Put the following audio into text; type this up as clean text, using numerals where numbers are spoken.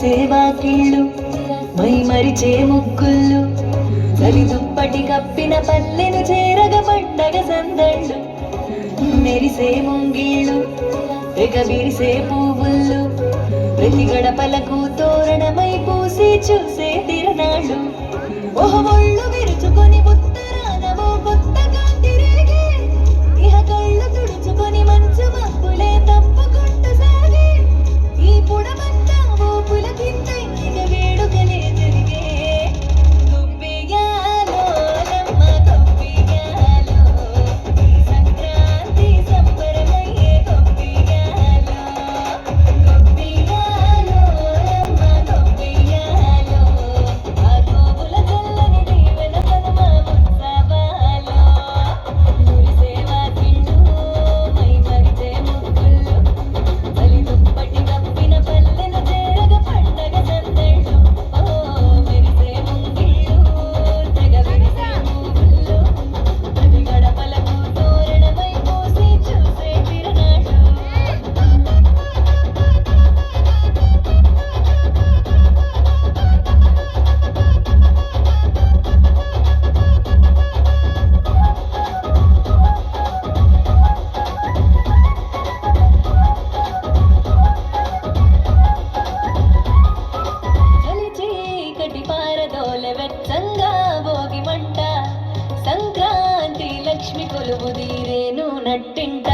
మెరిసేవా కిళ్ళు my మరిచే ముక్కుళ్ళు చలి దుప్పటి కప్పిన పల్లెను చేరగ పండగ సందళ్ళు మెరిసే ముంగిళ్ళు తెగ విరిసే పువ్వుళ్ళు ప్రతి గడపలకు తోరణమై పూసి చూసే తిరణాళ్ళు ఒళ్ళు విరుచుకొని ఉత్తరానమో కొత్త కాంతి రేగే ఇహ కళ్ళు తుడుచుకొని మంచు మబ్బులే తప్పుకుంటూ సాగే ఈ పుడమంతా ఊపుల కింద ఇక వేడుకలే జరిగే గొప్పియాలో నమ్మ గొప్పియాలో ఈ సంక్రాంతి సంబరమయ్యే గొప్పియాలో గొప్పియాలో నమ్మ గొప్పియాలో ఆ గోవుల చల్లని దీవెన పదమ ఉత్సవాలో మురిసేవా కిళ్ళు మై మరిచే ముక్కుళ్ళు చలి దుప్పటి కప్పిన పల్లెను చేరగ పండగ సందళ్ళు మెరిసే ముంగిళ్ళు తెగ విరిసే పువ్వుళ్ళు ప్రతి గడపలకు తోరణమై పూసి చూసే తిరణాళ్ళు చలి చీకటి పారదోల వెచ్చంగా భోగి మంట సంక్రాంతి లక్ష్మి కొలువు దీరేను నట్టింట